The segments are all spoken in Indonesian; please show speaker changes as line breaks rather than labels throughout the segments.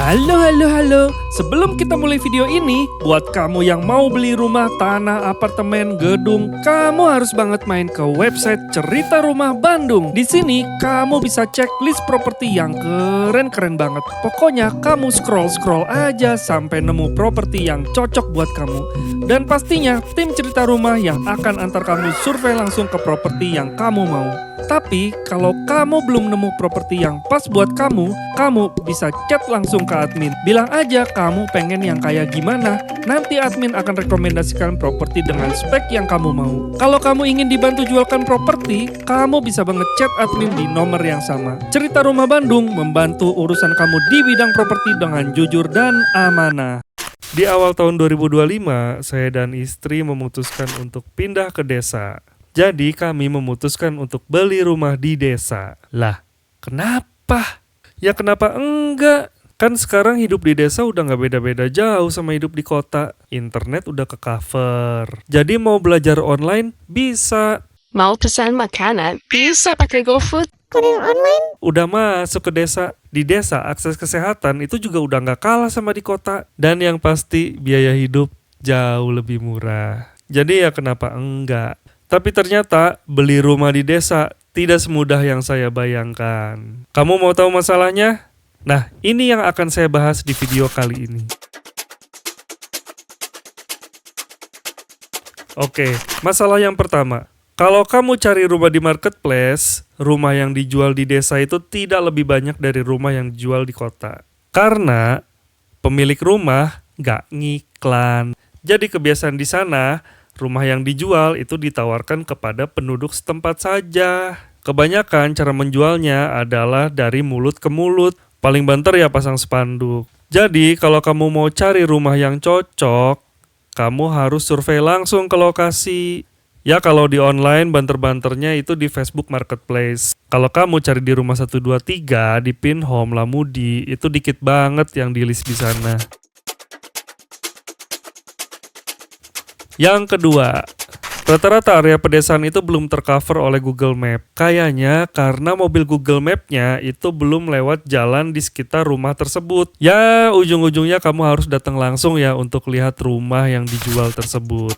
Halo. Sebelum kita mulai video ini, buat kamu yang mau beli rumah, tanah, apartemen, gedung, kamu harus banget main ke website Cerita Rumah Bandung. Di sini kamu bisa cek list properti yang keren-keren banget. Pokoknya kamu scroll aja sampai nemu properti yang cocok buat kamu. Dan pastinya tim Cerita Rumah yang akan antar kamu survei langsung ke properti yang kamu mau. Tapi kalau kamu belum nemu properti yang pas buat kamu bisa chat langsung ke admin. Bilang aja kamu pengen yang kayak gimana. Nanti admin akan rekomendasikan properti dengan spek yang kamu mau. Kalau kamu ingin dibantu jualkan properti, kamu bisa banget chat admin di nomor yang sama. Cerita Rumah Bandung membantu urusan kamu di bidang properti dengan jujur dan amanah. Di awal tahun 2025, saya dan istri memutuskan untuk pindah ke desa. Jadi kami memutuskan untuk beli rumah di desa. Lah, kenapa? Ya kenapa enggak? Kan sekarang hidup di desa udah gak beda-beda jauh sama hidup di kota. Internet udah ke-cover. Jadi mau belajar online bisa.
Mau pesan makanan bisa pakai GoFood.
Kurir online?
Udah masuk ke desa. Di desa akses kesehatan itu juga udah gak kalah sama di kota. Dan yang pasti biaya hidup jauh lebih murah. Jadi ya kenapa enggak? Tapi ternyata beli rumah di desa tidak semudah yang saya bayangkan. Kamu mau tahu masalahnya? Nah, ini yang akan saya bahas di video kali ini. Oke, masalah yang pertama. Kalau kamu cari rumah di marketplace, rumah yang dijual di desa itu tidak lebih banyak dari rumah yang dijual di kota. Karena pemilik rumah nggak ngiklan. Jadi kebiasaan di sana, rumah yang dijual itu ditawarkan kepada penduduk setempat saja. Kebanyakan cara menjualnya adalah dari mulut ke mulut. Paling banter ya pasang spanduk. Jadi kalau kamu mau cari rumah yang cocok, kamu harus survei langsung ke lokasi. Ya kalau di online banter-banternya itu di Facebook Marketplace. Kalau kamu cari di rumah 123, di Pinhome, Lamudi, itu dikit banget yang di list di sana. Yang kedua, rata-rata area pedesaan itu belum tercover oleh Google Map. Kayaknya karena mobil Google Map-nya itu belum lewat jalan di sekitar rumah tersebut. Ya, ujung-ujungnya kamu harus datang langsung ya untuk lihat rumah yang dijual tersebut.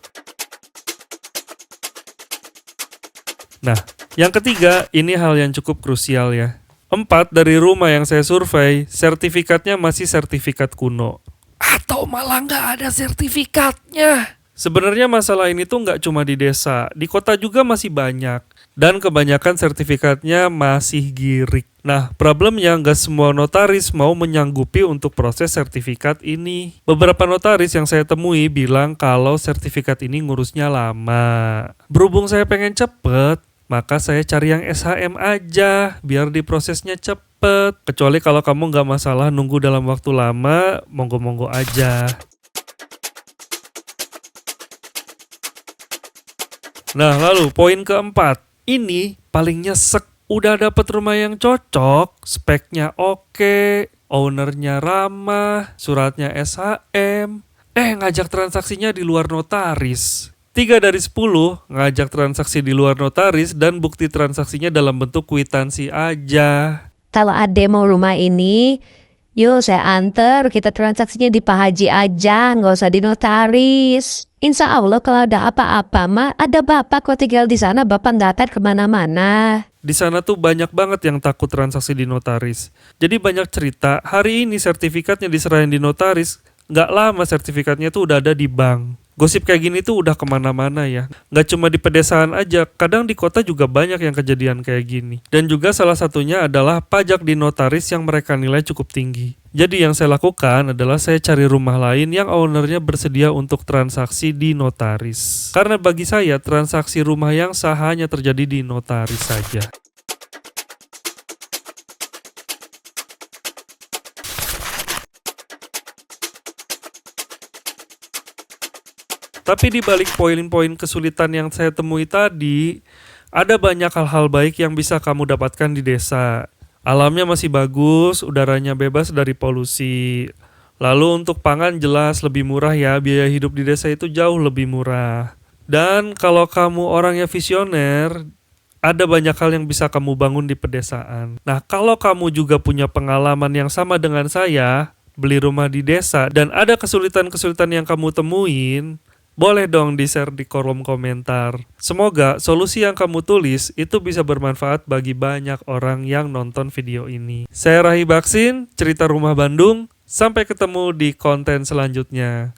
Nah, yang ketiga, ini hal yang cukup krusial ya. 4 dari rumah yang saya survei, sertifikatnya masih sertifikat kuno. Atau malah nggak ada sertifikatnya. Sebenarnya masalah ini tuh nggak cuma di desa, di kota juga masih banyak. Dan kebanyakan sertifikatnya masih girik. Nah, problemnya nggak semua notaris mau menyanggupi untuk proses sertifikat ini. Beberapa notaris yang saya temui bilang kalau sertifikat ini ngurusnya lama. Berhubung saya pengen cepet, maka saya cari yang SHM aja, biar diprosesnya cepet. Kecuali kalau kamu nggak masalah nunggu dalam waktu lama, monggo-monggo aja. Nah, lalu poin keempat. Ini paling nyesek. Udah dapet rumah yang cocok, speknya oke, ownernya ramah, suratnya SHM. Ngajak transaksinya di luar notaris. 3 dari 10 ngajak transaksi di luar notaris dan bukti transaksinya dalam bentuk kwitansi aja.
Kalau ade mau rumah ini, yuk saya anter, kita transaksinya di Pak Haji aja, nggak usah di notaris. Insya Allah kalau ada apa-apa mah ada bapak kok tinggal di sana, bapak datang kemana-mana.
Di sana tuh banyak banget yang takut transaksi di notaris. Jadi banyak cerita, hari ini sertifikatnya diserahin di notaris, nggak lama sertifikatnya tuh udah ada di bank. Gosip kayak gini tuh udah kemana-mana ya. Nggak cuma di pedesaan aja, kadang di kota juga banyak yang kejadian kayak gini. Dan juga salah satunya adalah pajak di notaris yang mereka nilai cukup tinggi. Jadi yang saya lakukan adalah saya cari rumah lain yang ownernya bersedia untuk transaksi di notaris. Karena bagi saya transaksi rumah yang sah hanya terjadi di notaris saja. Tapi di balik poin-poin kesulitan yang saya temui tadi, ada banyak hal-hal baik yang bisa kamu dapatkan di desa. Alamnya masih bagus, udaranya bebas dari polusi. Lalu untuk pangan jelas lebih murah ya, biaya hidup di desa itu jauh lebih murah. Dan kalau kamu orangnya visioner, ada banyak hal yang bisa kamu bangun di pedesaan. Nah, kalau kamu juga punya pengalaman yang sama dengan saya, beli rumah di desa dan ada kesulitan-kesulitan yang kamu temuin, boleh dong di-share di kolom komentar. Semoga solusi yang kamu tulis itu bisa bermanfaat bagi banyak orang yang nonton video ini. Saya Rahi Baksin, Cerita Rumah Bandung. Sampai ketemu di konten selanjutnya.